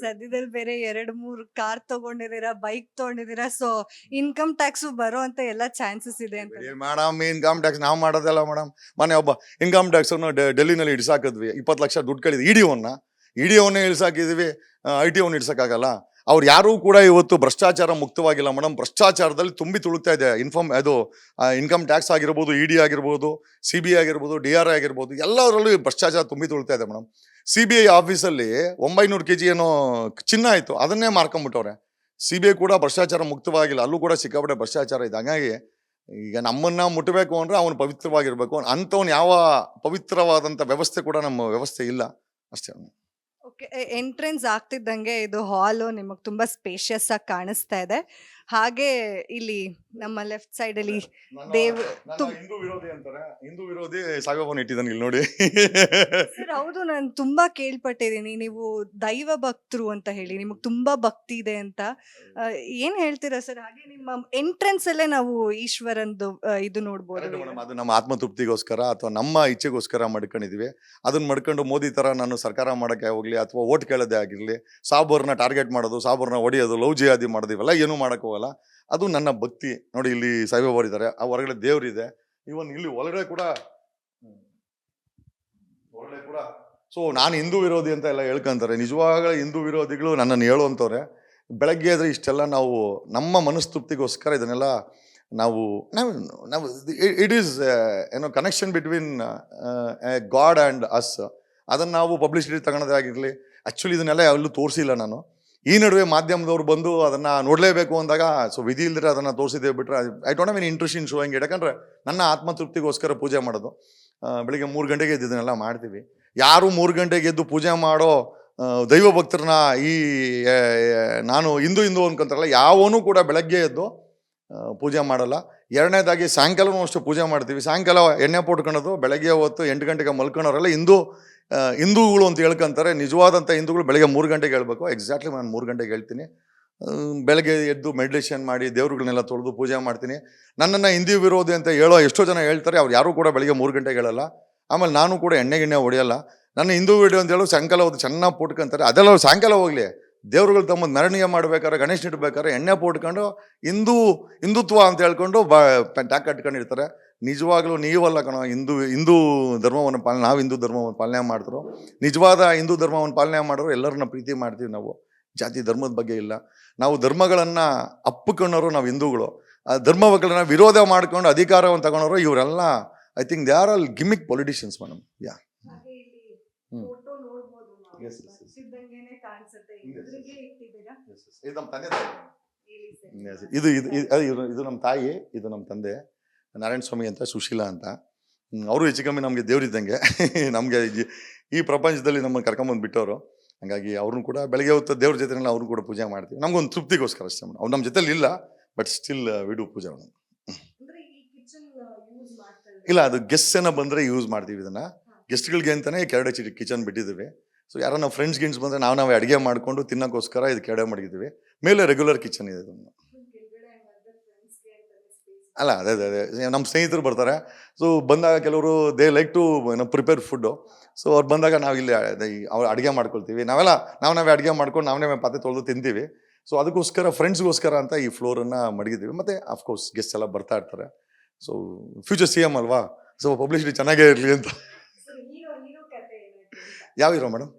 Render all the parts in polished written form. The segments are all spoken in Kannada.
ಸದ್ಯದಲ್ಲಿ ಬೇರೆ 2-3 ಕಾರ್ ತಗೊಂಡಿದ್ದೀರಾ, ಬೈಕ್ ತಗೊಂಡಿದ್ದೀರಾ. ಸೊ ಇನ್ಕಮ್ ಟ್ಯಾಕ್ಸ್ ಬರೋ ಅಂತ ಎಲ್ಲ ಚಾನ್ಸಸ್ ಇದೆ ಅಂತ. ಮೇಡಮ್ ಇನ್ಕಮ್ ಟ್ಯಾಕ್ಸ್ ನಾವು ಮಾಡೋದಲ್ಲ ಮೇಡಮ್. ಮೊನ್ನೆ ಒಬ್ಬ ಇನ್ಕಮ್ ಟ್ಯಾಕ್ಸ್ ಡೆಲ್ಲಿನಲ್ಲಿ ಇಡ್ಸಾಕಿದ್ವಿ, 20 ಲಕ್ಷ ದುಡ್ಡು ಕೇಳಿದ್ವಿ. ಇಡಿಒನ್ನೇ ಇಳ್ಸಾಕಿದ್ವಿ, ITಒನ್ನ ಇಡ್ಸಕ್ಕಾಗಲ್ಲ. ಅವ್ರು ಯಾರೂ ಕೂಡ ಇವತ್ತು ಭ್ರಷ್ಟಾಚಾರ ಮುಕ್ತವಾಗಿಲ್ಲ ಮೇಡಮ್. ಭ್ರಷ್ಟಾಚಾರದಲ್ಲಿ ತುಂಬಿ ತುಳುಕ್ತಾ ಇದೆ. ಇನ್ಕಮ್ ಟ್ಯಾಕ್ಸ್ ಆಗಿರ್ಬೋದು, ED ಆಗಿರ್ಬೋದು, CBI ಆಗಿರ್ಬೋದು, DRI ಆಗಿರ್ಬೋದು, ಎಲ್ಲದರಲ್ಲೂ ಭ್ರಷ್ಟಾಚಾರ ತುಂಬಿ ತುಳುಕ್ತಾ ಇದೆ ಮೇಡಮ್. CBI ಆಫೀಸಲ್ಲಿ 900 kg ಏನೋ ಚಿನ್ನ ಆಯಿತು, ಅದನ್ನೇ ಮಾರ್ಕೊಂಬಿಟ್ಟವ್ರೆ. CBI ಕೂಡ ಭ್ರಷ್ಟಾಚಾರ ಮುಕ್ತವಾಗಿಲ್ಲ, ಅಲ್ಲೂ ಕೂಡ ಸಿಕ್ಕಾಪಟ್ಟೆ ಭ್ರಷ್ಟಾಚಾರ ಇದೆ. ಹಾಗಾಗಿ ಈಗ ನಮ್ಮನ್ನ ಮುಟ್ಟಬೇಕು ಅಂದ್ರೆ ಅವನು ಪವಿತ್ರವಾಗಿರ್ಬೇಕು. ಅಂಥವ್ನು ಯಾವ ಪವಿತ್ರವಾದಂಥ ವ್ಯವಸ್ಥೆ ಕೂಡ ನಮ್ಮ ವ್ಯವಸ್ಥೆ ಇಲ್ಲ ಅಷ್ಟೇ. ಓಕೆ. ಎಂಟ್ರೆನ್ಸ್ ಆಗ್ತಿದ್ದಂಗೆ ಇದು ಹಾಲು ನಿಮಗೆ ತುಂಬಾ ಸ್ಪೇಷಿಯಸ್ ಆಗಿ ಕಾಣಿಸ್ತಾ ಇದೆ. ಹಾಗೆ ಇಲ್ಲಿ ನಮ್ಮ ಲೆಫ್ಟ್ ಸೈಡ್ ಅಲ್ಲಿ ದೇವ್ ಹಿಂದೂ ವಿರೋಧಿ ಅಂತಾರೆ, ಹಿಂದೂ ವಿರೋಧಿ ಸಾಯಿಬಾಬಾನ ಇಟ್ಟಿದ್ದಾನೆ ಇಲ್ಲಿ ನೋಡಿ. ಸರ್ ಹೌದು, ನಾನು ತುಂಬಾ ಕೇಳ್ಪಟ್ಟಿದ್ದೀನಿ ನೀವು ದೈವ ಭಕ್ತರು ಅಂತ ಹೇಳಿ, ನಿಮಗೆ ತುಂಬಾ ಭಕ್ತಿ ಇದೆ ಅಂತ. ಏನ್ ಹೇಳ್ತೀರಾ ಸರ್? ಹಾಗೆ ನಿಮ್ಮ ಎಂಟ್ರೆನ್ಸ್ ಅಲ್ಲೇ ನಾವು ಈಶ್ವರಂದು ಇದು ನೋಡ್ಬೋದು. ಅದು ನಮ್ಮ ಆತ್ಮತೃಪ್ತಿಗೋಸ್ಕರ ಅಥವಾ ನಮ್ಮ ಇಚ್ಛೆಗೋಸ್ಕರ ಮಾಡ್ಕೊಂಡಿದೀವಿ. ಅದನ್ನ ಮಾಡ್ಕೊಂಡು ಮೋದಿ ತರ ನಾನು ಸರ್ಕಾರ ಮಾಡಕ್ಕೆ ಹೋಗ್ಲಿ ಅಥವಾ ಓಟ್ ಕೇಳೋದೇ ಆಗಿರ್ಲಿ, ಸಾಬೋರ್ನ ಟಾರ್ಗೆಟ್ ಮಾಡೋದು, ಸಾಬೋರ್ನ ಹೊಡೆಯೋದು, ಲವ್ ಜಿಹಾದಿ ಮಾಡೋದಿವಲ್ಲ ಏನೂ ಮಾಡಕ್ ಹೋಗಲ್ಲ. ಅದು ನನ್ನ ಭಕ್ತಿ. ನೋಡಿ ಇಲ್ಲಿ ಸಾಯಿಬಾಬಾ ಇದ್ದಾರೆ, ಆ ಹೊರಗಡೆ ದೇವ್ರಿದೆ, ಇವನ್ ಇಲ್ಲಿ ಒಳಗಡೆ ಕೂಡ. ಸೊ ನಾನು ಹಿಂದೂ ವಿರೋಧಿ ಅಂತ ಎಲ್ಲ ಹೇಳ್ಕೊಂತಾರೆ. ನಿಜವಾಗ್ಲೂ ಹಿಂದೂ ವಿರೋಧಿಗಳು ನನ್ನನ್ನು ಹೇಳುವಂಥವ್ರೆ. ಬೆಳಗ್ಗೆ ಆದ್ರೆ ಇಷ್ಟೆಲ್ಲ ನಾವು ನಮ್ಮ ಮನಸ್ತೃಪ್ತಿಗೋಸ್ಕರ ಇದನ್ನೆಲ್ಲ ನಾವು ನಾವು ಇಟ್ ಈಸ್ ಏನೋ connection between god and us. ಅದನ್ನು ನಾವು ಪಬ್ಲಿಸಿಟಿ ತಗೊಳೋದೇ ಆಗಿರಲಿ. ಆ್ಯಕ್ಚುಲಿ ಇದನ್ನೆಲ್ಲ ಎಲ್ಲೂ ತೋರಿಸಿಲ್ಲ ನಾನು. ಈ ನಡುವೆ ಮಾಧ್ಯಮದವ್ರು ಬಂದು ಅದನ್ನು ನೋಡಲೇಬೇಕು ಅಂದಾಗ ಸೊ ವಿಧಿ ಇಲ್ದಿರ ಅದನ್ನು ತೋರಿಸಿದ್ದೇವೆ ಬಿಟ್ಟರೆ I don't have any interest in showing it. ಯಾಕಂದರೆ ನನ್ನ ಆತ್ಮತೃಪ್ತಿಗೋಸ್ಕರ ಪೂಜೆ ಮಾಡೋದು. ಬೆಳಿಗ್ಗೆ 3 ಗಂಟೆಗೆ ಎದ್ದು ಇದನ್ನೆಲ್ಲ ಮಾಡ್ತೀವಿ. ಯಾರು 3 ಗಂಟೆಗೆ ಎದ್ದು ಪೂಜೆ ಮಾಡೋ ದೈವ ಭಕ್ತರನ್ನ ನಾನು ಹಿಂದೂ ಅನ್ಕೊಂತಾರಲ್ಲ, ಯಾವನೂ ಕೂಡ ಬೆಳಗ್ಗೆ ಎದ್ದು ಪೂಜೆ ಮಾಡಲ್ಲ. ಎರಡನೇದಾಗಿ ಸಾಯಂಕಾಲನೂ ಅಷ್ಟು ಪೂಜೆ ಮಾಡ್ತೀವಿ. ಸಾಯಂಕಾಲ ಎಣ್ಣೆ ಪೋಟ್ಕೊಳ್ಳೋದು, ಬೆಳಗ್ಗೆ ಹೊತ್ತು 8 ಗಂಟೆಗೆ ಮಲ್ಕೊಳ್ಳೋರೆಲ್ಲ ಹಿಂದೂಗಳು ಅಂತ ಹೇಳ್ಕೊಂತಾರೆ. ನಿಜವಾದಂಥ ಹಿಂದೂಗಳು ಬೆಳಗ್ಗೆ 3 ಗಂಟೆಗೆ ಹೇಳ್ಬೇಕು. ಎಕ್ಸಾಕ್ಟ್ಲಿ ನಾನು 3 ಗಂಟೆಗೆ ಹೇಳ್ತೀನಿ. ಬೆಳಗ್ಗೆ ಎದ್ದು ಮೆಡಿಟೇಷನ್ ಮಾಡಿ ದೇವ್ರುಗಳನ್ನೆಲ್ಲ ತೊಳೆದು ಪೂಜೆ ಮಾಡ್ತೀನಿ. ನನ್ನನ್ನು ಹಿಂದೂ ವಿರೋಧಿ ಅಂತ ಹೇಳೋ ಎಷ್ಟೋ ಜನ ಹೇಳ್ತಾರೆ, ಅವ್ರು ಯಾರೂ ಕೂಡ ಬೆಳಗ್ಗೆ 3 ಗಂಟೆಗೆ ಹೇಳಲ್ಲ. ಆಮೇಲೆ ನಾನು ಕೂಡ ಎಣ್ಣೆ ಹೊಡೆಯಲ್ಲ. ನನ್ನ ಹಿಂದೂ ವಿಡಿಯೋ ಅಂತ ಹೇಳೋ ಸಾಯಂಕಾಲ ಹೋದು ಚೆನ್ನಾಗಿ ಪೋಟ್ಕೊಂತಾರೆ. ಅದೆಲ್ಲ ಸಾಯಂಕಾಲ ಹೋಗಲಿ, ದೇವ್ರುಗಳು ತಮ್ಮದು ಮೆರವಣಿಗೆ ಮಾಡ್ಬೇಕಾದ್ರೆ, ಗಣೇಶ ಇಡ್ಬೇಕಾದ್ರೆ ಎಣ್ಣೆ ಪೋಟ್ಕೊಂಡು ಹಿಂದುತ್ವ ಅಂತ ಹೇಳ್ಕೊಂಡು ಟ್ಯಾಕ್ ಕಟ್ಕೊಂಡಿರ್ತಾರೆ. ನಿಜವಾಗ್ಲೂ ನೀವಲ್ಲ ಕಣೋ ಹಿಂದೂ ಧರ್ಮವನ್ನು ನಾವು ಹಿಂದೂ ಧರ್ಮವನ್ನು ಪಾಲನೆ ಮಾಡ್ತಾರೋ. ನಿಜವಾದ ಹಿಂದೂ ಧರ್ಮವನ್ನು ಪಾಲನೆ ಮಾಡೋರು ಎಲ್ಲರನ್ನ ಪ್ರೀತಿ ಮಾಡ್ತೀವಿ ನಾವು. ಜಾತಿ ಧರ್ಮದ ಬಗ್ಗೆ ಇಲ್ಲ. ನಾವು ಧರ್ಮಗಳನ್ನು ಅಪ್ಪಿಕೊಂಡವರು ನಾವು ಹಿಂದೂಗಳು. ಆ ಧರ್ಮಗಳನ್ನ ವಿರೋಧ ಮಾಡ್ಕೊಂಡು ಅಧಿಕಾರವನ್ನು ತಗೊಂಡವರು ಇವರೆಲ್ಲ I think they are all gimmick politicians madam. Yeah ಇದು ನಮ್ಮ ತಂದೆ ತಾಯಿ. ಇದು ನಮ್ಮ ತಾಯಿ, ಇದು ನಮ್ಮ ತಂದೆ ನಾರಾಯಣ ಸ್ವಾಮಿ ಅಂತ, ಸುಶೀಲಾ ಅಂತ. ಅವರು ಹೆಚ್ಚು ಕಮ್ಮಿ ನಮಗೆ ದೇವ್ರಿದ್ದಂಗೆ. ನಮಗೆ ಈ ಪ್ರಪಂಚದಲ್ಲಿ ನಮ್ಮನ್ನು ಕರ್ಕೊಂಬಂದು ಬಿಟ್ಟವರು. ಹಾಗಾಗಿ ಅವ್ರನ್ನೂ ಕೂಡ ಬೆಳಗ್ಗೆ ಹೊತ್ತು ದೇವ್ರ ಜೊತೆನೆಲ್ಲ ಅವ್ರನ್ನೂ ಕೂಡ ಪೂಜೆ ಮಾಡ್ತೀವಿ. ನಮ್ಗೊಂದು ತೃಪ್ತಿಗೋಸ್ಕರ ಅಷ್ಟೇ ಮೇಡಮ್. ಅವ್ರು ನಮ್ಮ ಜೊತೆಲಿ ಇಲ್ಲ, ಬಟ್ ಸ್ಟಿಲ್ ವಿಡು ಪೂಜೆ ಮೇಡಮ್. ಇಲ್ಲ, ಅದು ಗೆಸ್ಟ್ ಏನೋ ಬಂದರೆ ಯೂಸ್ ಮಾಡ್ತೀವಿ ಇದನ್ನು. ಗೆಸ್ಟ್ಗಳಿಗೆ ಅಂತಲೇ ಕೆರಡೆ ಕಿಚನ್ ಬಿಟ್ಟಿದ್ದೀವಿ. ಸೊ ಯಾರೋ ನಾವು ಫ್ರೆಂಡ್ಸ್ ಗಿಂಡ್ಸ್ ಬಂದರೆ ನಾವೇ ಅಡುಗೆ ಮಾಡಿಕೊಂಡು ತಿನ್ನೋಕ್ಕೋಸ್ಕರ ಇದು ಕೆರಡೆ ಮಾಡಿದ್ದೀವಿ. ಮೇಲೆ ರೆಗ್ಯುಲರ್ ಕಿಚನ್ ಇದೆ. ಅಲ್ಲ ಅದೇ ನಮ್ಮ ಸ್ನೇಹಿತರು ಬರ್ತಾರೆ. ಸೊ ಬಂದಾಗ ಕೆಲವರು they like to prepare food. So ಅವ್ರು ಬಂದಾಗ ನಾವು ಇಲ್ಲಿ ಅವ್ರು ಅಡುಗೆ ಮಾಡ್ಕೊಳ್ತೀವಿ. ನಾವೇ ಅಡುಗೆ ಮಾಡ್ಕೊಂಡು ನಾವೇ ಪಾತ್ರೆ ತೊಳೆದು ತಿಂತೀವಿ. ಸೊ ಅದಕ್ಕೋಸ್ಕರ ಫ್ರೆಂಡ್ಸ್ಗೋಸ್ಕರ ಅಂತ ಈ ಫ್ಲೋರನ್ನು ಮಡಗಿದ್ದೀವಿ. ಮತ್ತು ಅಫ್ಕೋರ್ಸ್ ಗೆಸ್ಟ್ ಎಲ್ಲ ಬರ್ತಾ ಇರ್ತಾರೆ. ಸೊ ಫ್ಯೂಚರ್ CM ಅಲ್ವಾ, ಸೊ ಪಬ್ಲಿಸಿಟಿ ಚೆನ್ನಾಗೇ ಇರಲಿ ಅಂತ. ಯಾವ ಹೀರೋ ಮೇಡಮ್?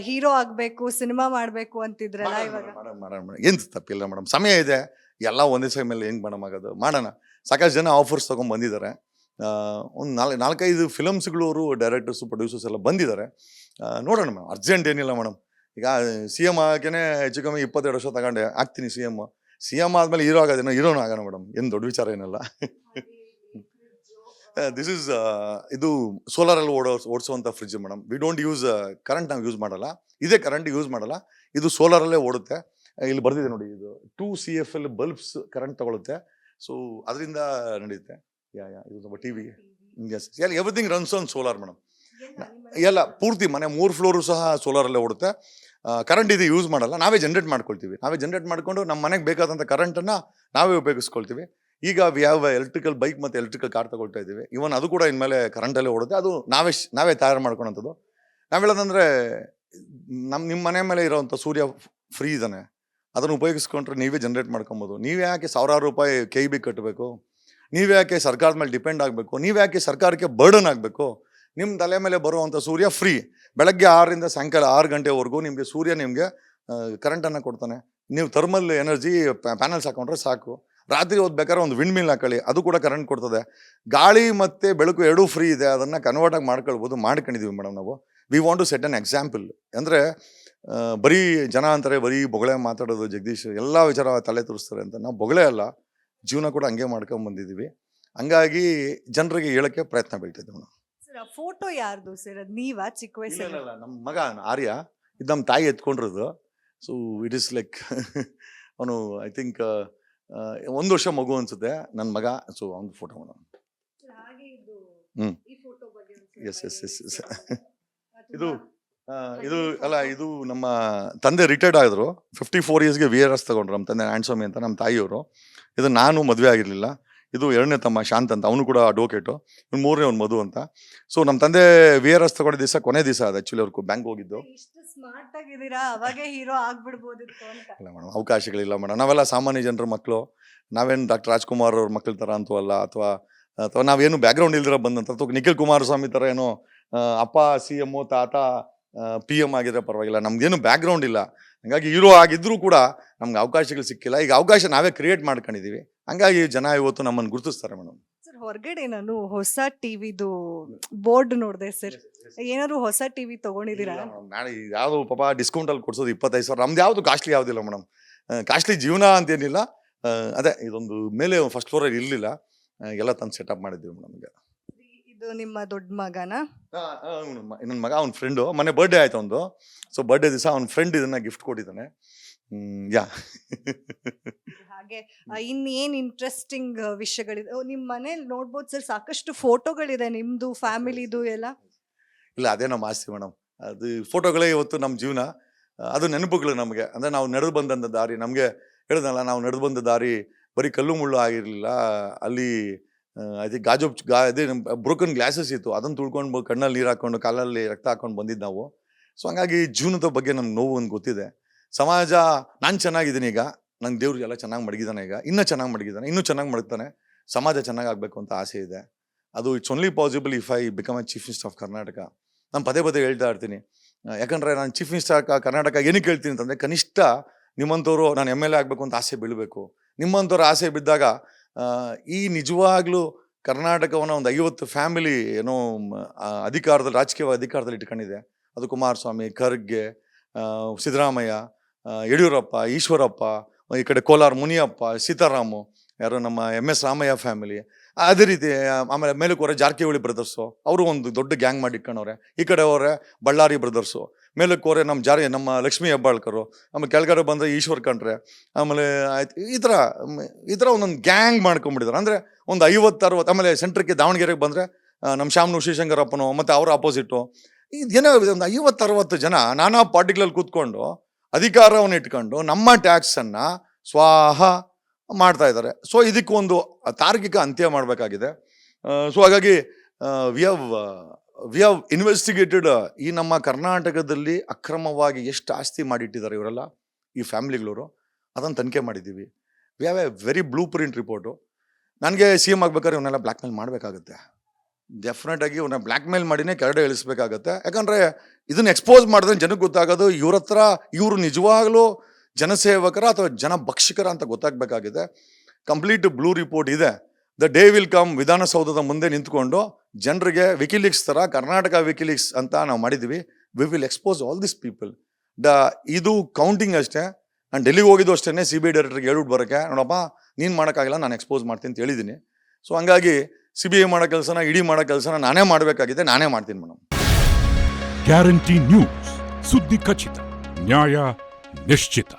ಹೀರೋ ಆಗ್ಬೇಕು, ಸಿನಿಮಾ ಮಾಡ್ಬೇಕು ಅಂತಿದ್ರಲ್ಲ ಇವಾಗ. ಮಾಡೋಣ, ಏನು ತಪ್ಪಿಲ್ಲ ಮೇಡಮ್. ಸಮಯ ಇದೆ, ಎಲ್ಲ ಒಂದೇ ಸಮಯದಲ್ಲಿ ಹೆಂಗೆ ಮೇಡಮ್ ಆಗೋದು, ಮಾಡೋಣ. ಸಾಕಷ್ಟು ಜನ ಆಫರ್ಸ್ ತೊಗೊಂಡು ಬಂದಿದ್ದಾರೆ. ಒಂದು 4-5 ಫಿಲಮ್ಸ್ಗಳವರು ಡೈರೆಕ್ಟರ್ಸು ಪ್ರೊಡ್ಯೂಸರ್ಸ್ ಎಲ್ಲ ಬಂದಿದ್ದಾರೆ. ನೋಡೋಣ ಮೇಡಮ್, ಅರ್ಜೆಂಟ್ ಏನಿಲ್ಲ ಮೇಡಮ್. ಈಗ CM ಆಗೇನೆ ಹೆಚ್ಚು ಕಮ್ಮಿ 22 ವರ್ಷ ತಗೊಂಡೆ, ಆಗ್ತೀನಿ CM ಆದಮೇಲೆ ಹೀರೋ ಆಗೋದೇನೋ, ಹೀರೋನು ಆಗೋಣ ಮೇಡಮ್, ಏನು ದೊಡ್ಡ ವಿಚಾರ ಏನಲ್ಲ. ದಿಸ್ ಇಸ್ ಇದು ಸೋಲಾರಲ್ಲಿ ಓಡಿಸುವಂಥ fridge madam. We don't use current, ನಾವು ಯೂಸ್ ಮಾಡಲ್ಲ. ಇದೇ ಕರೆಂಟ್ ಯೂಸ್ ಮಾಡಲ್ಲ, ಇದು ಸೋಲಾರಲ್ಲೇ ಓಡುತ್ತೆ. ಇಲ್ಲಿ ಬರ್ದಿದೆ ನೋಡಿ, ಇದು 2 CFL ಬಲ್ಬ್ಸ್ ಕರೆಂಟ್ ತಗೊಳುತ್ತೆ. ಸೊ ಅದರಿಂದ ನಡೆಯುತ್ತೆ. ಇದು TV, everything runs on solar madam. ಎಲ್ಲ ಪೂರ್ತಿ ಮನೆ 3 ಫ್ಲೋರು ಸಹ ಸೋಲಾರಲ್ಲೇ ಓಡುತ್ತೆ. ಕರೆಂಟ್ ಇದು ಯೂಸ್ ಮಾಡಲ್ಲ, ನಾವೇ ಜನ್ರೇಟ್ ಮಾಡ್ಕೊಳ್ತೀವಿ. ನಾವೇ ಜನ್ರೇಟ್ ಮಾಡಿಕೊಂಡು ನಮ್ಮ ಮನೆಗೆ ಬೇಕಾದಂಥ ಕರೆಂಟನ್ನು ನಾವೇ ಉಪಯೋಗಿಸ್ಕೊಳ್ತೀವಿ. ಈಗ ವಿ ಹ್ಯಾವ್ ಎಲೆಕ್ಟ್ರಿಕಲ್ ಬೈಕ್ ಮತ್ತು ಎಲೆಕ್ಟ್ರಿಕಲ್ ಕಾರ್ ತಗೊಳ್ತಾ ಇದ್ದೀವಿ. ಇವನ್ ಅದು ಕೂಡ ಇನ್ಮೇಲೆ ಕರೆಂಟಲ್ಲೇ ಓಡುತ್ತೆ. ಅದು ನಾವೇ ತಯಾರು ಮಾಡ್ಕೊಳಂಥದ್ದು. ನಾವು ಹೇಳೋದಂದರೆ ನಿಮ್ಮ ಮನೆ ಮೇಲೆ ಇರೋವಂಥ ಸೂರ್ಯ ಫ್ರೀ ಇದ್ದಾನೆ, ಅದನ್ನು ಉಪಯೋಗಿಸ್ಕೊಂಡ್ರೆ ನೀವೇ ಜನ್ರೇಟ್ ಮಾಡ್ಕೊಬೋದು. ನೀವೇ ಯಾಕೆ ಸಾವಿರಾರು ರೂಪಾಯಿ KEB ಕಟ್ಟಬೇಕು? ನೀವೇ ಯಾಕೆ ಸರ್ಕಾರದ ಮೇಲೆ ಡಿಪೆಂಡ್ ಆಗಬೇಕು? ನೀವೇ ಯಾಕೆ ಸರ್ಕಾರಕ್ಕೆ ಬರ್ಡನ್ ಆಗಬೇಕು? ನಿಮ್ಮ ತಲೆ ಮೇಲೆ ಬರುವಂಥ ಸೂರ್ಯ ಫ್ರೀ. ಬೆಳಗ್ಗೆ 6ರಿಂದ ಸಾಯಂಕಾಲ 6 ಗಂಟೆವರೆಗೂ ನಿಮಗೆ ಸೂರ್ಯ ನಿಮಗೆ ಕರೆಂಟನ್ನು ಕೊಡ್ತಾನೆ. ನೀವು ಥರ್ಮಲ್ ಎನರ್ಜಿ ಪ್ಯಾನಲ್ಸ್ ಹಾಕೊಂಡ್ರೆ ಸಾಕು. ರಾತ್ರಿ ಹೊತ್ತು ಬೇಕಾದ್ರೆ ಒಂದು ವಿಂಡ್ ಮಿಲ್ ಹಾಕೊಳ್ಳಿ, ಅದು ಕೂಡ ಕರೆಂಟ್ ಕೊಡ್ತದೆ. ಗಾಳಿ ಮತ್ತು ಬೆಳಕು ಎರಡೂ ಫ್ರೀ ಇದೆ, ಅದನ್ನು ಕನ್ವರ್ಟ್ ಆಗಿ ಮಾಡ್ಕೊಳ್ಬೋದು. ಮಾಡ್ಕೊಂಡಿದ್ದೀವಿ ಮೇಡಮ್ ನಾವು. We want to set an example. ಅಂದರೆ ಬರೀ ಜನ ಅಂತಾರೆ ಬರೀ ಬೊಗಳೆ ಮಾತಾಡೋದು, ಜಗದೀಶ್ ಎಲ್ಲ ವಿಚಾರ ತಲೆ ತೋರಿಸ್ತಾರೆ ಅಂತ. ನಾವು ಬೊಗಳೆ ಅಲ್ಲ, ಜೀವನ ಕೂಡ ಹಂಗೆ ಮಾಡ್ಕೊಂಬಂದಿದ್ದೀವಿ. ಹಂಗಾಗಿ ಜನರಿಗೆ ಹೇಳೋಕ್ಕೆ ಪ್ರಯತ್ನ ಬೀಳ್ತಿದ್ದೀವಿ ನಾವು. ಸರ್ ಆ ಫೋಟೋ ಯಾರ್ದು ಸರ್? ಅದು ನೀವಾ ಚಿಕ್ಕ ವಯಸ್ಸಲ್ಲಿ? ನಮ್ಮ ಮಗ ಆರ್ಯ, ಇದು ನಮ್ಮ ತಾಯಿ ಎತ್ಕೊಂಡಿರೋದು. ಸೊ ಇಟ್ ಈಸ್ ಲೈಕ್ ಅವನು ಐ ಥಿಂಕ್ 1 ವರ್ಷ ಮಗು ಅನ್ಸುತ್ತೆ ನನ್ನ ಮಗ. ಸೊ ಅವ್ನ photo madam. Yes yes yes yes ಇದು ಇದು ಅಲ್ಲ, ಇದು ನಮ್ಮ ತಂದೆ ರಿಟೈರ್ಡ್ ಆಗಿದ್ರು. 54 ಇಯರ್ಸ್ಗೆ VRS ತಗೊಂಡ್ರು ನಮ್ಮ ತಂದೆ ನಾರಾಯಣಸ್ವಾಮಿ ಅಂತ, ನಮ್ಮ ತಾಯಿಯವರು. ಇದು ನಾನು ಮದುವೆ ಆಗಿರಲಿಲ್ಲ. ಇದು 2ನೇ ತಮ್ಮ ಶಾಂತ್ ಅಂತ, ಅವನು ಕೂಡ ಅಡ್ವೊಕೇಟು. ಇವ್ನು 3ನೇ ಅವ್ನು ಮಧು ಅಂತ. ಸೊ ನಮ್ಮ ತಂದೆ VRS ತಗೊಂಡ ದಿವಸ ಕೊನೆ ದಿವಸ ಅದು ಆ್ಯಕ್ಚುಲಿ ಅವ್ರಿಗೆ ಬ್ಯಾಂಕ್ ಹೋಗಿದ್ದು. ಸ್ಮಾರ್ಟ್ ಆಗಿದ್ದೀರಾ, ಅವಾಗೇ ಹೀರೋ ಆಗ್ಬಿಡ್ಬೋದಿತ್ತು ಅಂತ. ಇಲ್ಲ ಮೇಡಮ್, ಅವಕಾಶಗಳಿಲ್ಲ ಮೇಡಮ್. ನಾವೆಲ್ಲ ಸಾಮಾನ್ಯ ಜನರ ಮಕ್ಕಳು. ನಾವೇನು ಡಾಕ್ಟರ್ ರಾಜ್ಕುಮಾರ್ ಅವ್ರ ಮಕ್ಕಳ ಥರ ಅಂತೂ ಅಲ್ಲ, ಅಥವಾ ನಾವೇನು ಬ್ಯಾಕ್ಗ್ರೌಂಡ್ ಇಲ್ದಿರ ಬಂದಂಥ, ಅಥವಾ ನಿಖಿಲ್ ಕುಮಾರಸ್ವಾಮಿ ಥರ ಏನೋ ಅಪ್ಪ CM ತಾತ PM ಆಗಿದ್ರೆ ಪರವಾಗಿಲ್ಲ. ನಮ್ದೇನು ಬ್ಯಾಕ್ಗ್ರೌಂಡ್ ಇಲ್ಲ. ಹಂಗಾಗಿ ಹೀರೋ ಆಗಿದ್ರೂ ಕೂಡ ನಮ್ಗೆ ಅವಕಾಶಗಳು ಸಿಕ್ಕಿಲ್ಲ. ಈಗ ಅವಕಾಶ ನಾವೇ ಕ್ರಿಯೇಟ್ ಮಾಡ್ಕೊಂಡಿದ್ದೀವಿ. ಹಂಗಾಗಿ ಜನ ಇವತ್ತು ನಮ್ಮನ್ನು ಗುರುತಿಸ್ತಾರೆ ಮೇಡಮ್. ಸರ್ ಹೊರಗಡೆ ನಾನು ಹೊಸ ಟಿವಿದು ಬೋರ್ಡ್ ನೋಡಿದೆ ಸರ್. ಏನಾದ್ರು ಹೊಸ ಟಿವಿ ತಗೊಂಡಿದ್ದೀರಾ? ನಾಳೆ ಯಾವುದು ಪಾಪ ಡಿಸ್ಕೌಂಟಲ್ಲಿ ಕೊಡ್ಸೋದು 25,000. ನಮ್ದು ಯಾವುದು ಕಾಸ್ಟ್ಲಿ ಯಾವುದಿಲ್ಲ ಮೇಡಮ್. ಕಾಸ್ಟ್ಲಿ ಜೀವನ ಅಂತೇನಿಲ್ಲ. ಅದೇ ಇದೊಂದು ಮೇಲೆ ಫಸ್ಟ್ ಫ್ಲೋರಲ್ಲಿ ಇರಲಿಲ್ಲ, ಎಲ್ಲ ತಂದು ಸೆಟಪ್ ಮಾಡಿದ್ದೀವಿ ಮೇಡಮ್. ಈಗ ಇದು ನಿಮ್ಮ ದೊಡ್ಡ ಮಗನಾ? ನನ್ನ ಮಗ, ಅವ್ನ ಫ್ರೆಂಡು. ಮೊನ್ನೆ ಬರ್ಡೇ ಆಯ್ತು ಒಂದು. ಸೊ ಬರ್ಡೇ ದಿವಸ ಅವ್ನ ಫ್ರೆಂಡ್ ಇದನ್ನ ಗಿಫ್ಟ್ ಕೊಟ್ಟಿದ್ದಾನೆ. ಯಾ ಹಾಗೆ ಇನ್ನೇನ್ ಇಂಟ್ರೆಸ್ಟಿಂಗ್ ವಿಷಯಗಳಿದೆ ನಿಮ್ಮ ಮನೇಲಿ ನೋಡ್ಬೋದು ಸರ್? ಸಾಕಷ್ಟು ಫೋಟೋಗಳಿದೆ ನಿಮ್ದು, ಫ್ಯಾಮಿಲಿದು ಎಲ್ಲ. ಇಲ್ಲ, ಅದೇ ನಮ್ಮ ಆಸ್ತಿ ಮೇಡಮ್. ಅದು ಫೋಟೋಗಳೇ ಇವತ್ತು ನಮ್ಮ ಜೀವನ. ಅದು ನೆನಪುಗಳು ನಮಗೆ. ಅಂದರೆ ನಾವು ನಡೆದು ಬಂದಂಥ ದಾರಿ, ನಮಗೆ ಹೇಳಿದ್ನಲ್ಲ, ನಾವು ನಡೆದು ಬಂದ ದಾರಿ ಬರೀ ಕಲ್ಲು ಮುಳ್ಳು ಆಗಿರಲಿಲ್ಲ. ಅಲ್ಲಿ ಅದೇ ಅದೇ ಬ್ರೋಕನ್ ಗ್ಲಾಸಸ್ ಇತ್ತು, ಅದನ್ನು ತುಳ್ಕೊಂಡು ಕಣ್ಣಲ್ಲಿ ನೀರು ಹಾಕ್ಕೊಂಡು ಕಾಲಲ್ಲಿ ರಕ್ತ ಹಾಕೊಂಡು ಬಂದಿದ್ದು ನಾವು. ಸೊ ಹಂಗಾಗಿ ಜೀವನದ ಬಗ್ಗೆ ನಮ್ಗೆ ನೋವು ಒಂದು ಗೊತ್ತಿದೆ. ಸಮಾಜ, ನಾನು ಚೆನ್ನಾಗಿದ್ದೀನಿ ಈಗ, ನಂಗೆ ದೇವ್ರು ಎಲ್ಲ ಚೆನ್ನಾಗಿ ಮಡಗಿದ್ದಾನೆ, ಈಗ ಇನ್ನೂ ಚೆನ್ನಾಗಿ ಮಡಗಿದ್ದಾನೆ, ಇನ್ನೂ ಚೆನ್ನಾಗಿ ಮಡಗ್ತಾನೆ. ಸಮಾಜ ಚೆನ್ನಾಗಿ ಆಗಬೇಕು ಅಂತ ಆಸೆ ಇದೆ. ಅದು it's only possible if I become A chief minister of Karnataka. ನಾನು ಪದೇ ಪದೇ ಹೇಳ್ತಾ ಇರ್ತೀನಿ. ಯಾಕಂದರೆ ನಾನು ಚೀಫ್ ಮಿನಿಸ್ಟರ್ ಕರ್ನಾಟಕ ಏನಕ್ಕೆ ಹೇಳ್ತೀನಿ ಅಂತಂದರೆ, ಕನಿಷ್ಠ ನಿಮ್ಮಂಥವ್ರು ನಾನು MLA ಆಗಬೇಕು ಅಂತ ಆಸೆ ಬೀಳಬೇಕು. ನಿಮ್ಮಂಥವ್ರ ಆಸೆ ಬಿದ್ದಾಗ ಈ ನಿಜವಾಗ್ಲೂ ಕರ್ನಾಟಕವನ್ನು ಒಂದು 50 ಫ್ಯಾಮಿಲಿ ಏನೋ ಅಧಿಕಾರದಲ್ಲಿ, ರಾಜಕೀಯ ಅಧಿಕಾರದಲ್ಲಿ ಇಟ್ಕೊಂಡಿದೆ. ಅದು ಕುಮಾರಸ್ವಾಮಿ, ಖರ್ಗೆ, ಸಿದ್ದರಾಮಯ್ಯ, ಯಡಿಯೂರಪ್ಪ, ಈಶ್ವರಪ್ಪ, ಈ ಕಡೆ ಕೋಲಾರ ಮುನಿಯಪ್ಪ, ಸೀತಾರಾಮು, ಯಾರೋ ನಮ್ಮ MS ರಾಮಯ್ಯ ಫ್ಯಾಮಿಲಿ. ಅದೇ ರೀತಿ ಆಮೇಲೆ ಮೇಲಕ್ಕೆ ಹೋರೆ ಜಾರಕಿಹೊಳಿ ಬ್ರದರ್ಸು, ಅವರು ಒಂದು ದೊಡ್ಡ ಗ್ಯಾಂಗ್ ಮಾಡಿ ಇಟ್ಕೊಂಡವ್ರೆ. ಈ ಕಡೆ ಹೋರೆ ಬಳ್ಳಾರಿ ಬ್ರದರ್ಸು, ಮೇಲಕ್ಕೆ ಹೋರೆ ನಮ್ಮ ಲಕ್ಷ್ಮೀ ಹೆಬ್ಬಾಳ್ಕರು, ಆಮೇಲೆ ಕೆಳಗಡೆ ಬಂದರೆ ಈಶ್ವರ್ ಖಂಡ್ರೆ, ಆಮೇಲೆ ಆಯ್ತು ಈ ಥರ ಒಂದೊಂದು ಗ್ಯಾಂಗ್ ಮಾಡ್ಕೊಂಡ್ಬಿಟ್ಟಿದ್ದಾರೆ. ಅಂದರೆ ಒಂದು 50-60. ಆಮೇಲೆ ಸೆಂಟ್ರಕ್ಕೆ ದಾವಣಗೆರೆಗೆ ಬಂದರೆ ನಮ್ಮ ಶ್ಯಾಮ್ನು ಶ್ರೀಶಂಕರಪ್ಪನು, ಮತ್ತು ಅವರ ಆಪೋಸಿಟ್ಟು ಇದೇನೋ ಒಂದು 50-60 ಜನ ನಾನಾ ಪಾರ್ಟಿಗಳಲ್ಲಿ ಕೂತ್ಕೊಂಡು ಅಧಿಕಾರವನ್ನು ಇಟ್ಕೊಂಡು ನಮ್ಮ ಟ್ಯಾಕ್ಸನ್ನು ಸ್ವಾಹ ಮಾಡ್ತಾ ಇದ್ದಾರೆ. ಸೊ ಇದಕ್ಕೊಂದು ತಾರ್ಕಿಕ ಅಂತ್ಯ ಮಾಡಬೇಕಾಗಿದೆ. ಸೊ ಹಾಗಾಗಿ ವಿ ಹ್ಯಾವ್ ಇನ್ವೆಸ್ಟಿಗೇಟೆಡ್ ಈ ನಮ್ಮ ಕರ್ನಾಟಕದಲ್ಲಿ ಅಕ್ರಮವಾಗಿ ಎಷ್ಟು ಆಸ್ತಿ ಮಾಡಿಟ್ಟಿದ್ದಾರೆ ಇವರೆಲ್ಲ, ಈ ಫ್ಯಾಮಿಲಿಗಳವರು, ಅದನ್ನು ತನಿಖೆ ಮಾಡಿದ್ದೀವಿ. We have A very blue print report. ನನಗೆ CM ಆಗ್ಬೇಕಾದ್ರೆ ಇವನ್ನೆಲ್ಲ ಬ್ಲ್ಯಾಕ್ ಮೇಲ್ ಮಾಡಬೇಕಾಗುತ್ತೆ. ಡೆಫಿನೆಟಾಗಿ ಇವನ್ನ ಬ್ಲ್ಯಾಕ್ ಮೇಲ್ ಮಾಡಿನೇ ಕೆಳಗಡೆ ಇಳಿಸ್ಬೇಕಾಗತ್ತೆ. ಯಾಕಂದರೆ ಇದನ್ನು ಎಕ್ಸ್ಪೋಸ್ ಮಾಡಿದ್ರೆ ಜನಕ್ಕೆ ಗೊತ್ತಾಗೋದು ಇವ್ರ ಹತ್ರ ಇವರು ನಿಜವಾಗ್ಲೂ ಜನಸೇವಕರ ಅಥವಾ ಜನಭಕ್ಷಕರ ಅಂತ ಗೊತ್ತಾಗಬೇಕಾಗಿದೆ. ಕಂಪ್ಲೀಟ್ ಬ್ಲೂ ರಿಪೋರ್ಟ್ ಇದೆ. ದ ಡೇ ವಿಲ್ ಕಮ್, ವಿಧಾನಸೌಧದ ಮುಂದೆ ನಿಂತ್ಕೊಂಡು ಜನರಿಗೆ ವಿಕಿಲೀಕ್ಸ್ ಥರ, ಕರ್ನಾಟಕ ವಿಕಿಲೀಕ್ಸ್ ಅಂತ ನಾವು ಮಾಡಿದ್ದೀವಿ. We will expose all this people. ಇದು ಕೌಂಟಿಂಗ್ ಅಷ್ಟೇ. ನಾನು ಡೆಲ್ಲಿಗೆ ಹೋಗಿದ್ದು ಅಷ್ಟೇ, CBI ಡೈರೆಕ್ಟರ್ಗೆ ಹೇಳ್ಬಿಟ್ಟು ಬರೋಕ್ಕೆ, ನೋಡಪ್ಪ ನೀನು ಮಾಡೋಕ್ಕಾಗಿಲ್ಲ, ನಾನು ಎಕ್ಸ್ಪೋಸ್ ಮಾಡ್ತೀನಿ ಅಂತ ಹೇಳಿದ್ದೀನಿ. ಸೊ ಹಂಗಾಗಿ CBI ಮಾಡೋ ಕೆಲಸನ, ಇಡಿ ಮಾಡೋ ಕೆಲಸನ ನಾನೇ ಮಾಡಬೇಕಾಗಿದೆ, ನಾನೇ ಮಾಡ್ತೀನಿ ಮೇಡಮ್. ಗ್ಯಾರಂಟಿ ನ್ಯೂಸ್, ಸುದ್ದಿ ಖಚಿತ, ನ್ಯಾಯ ನಿಶ್ಚಿತ.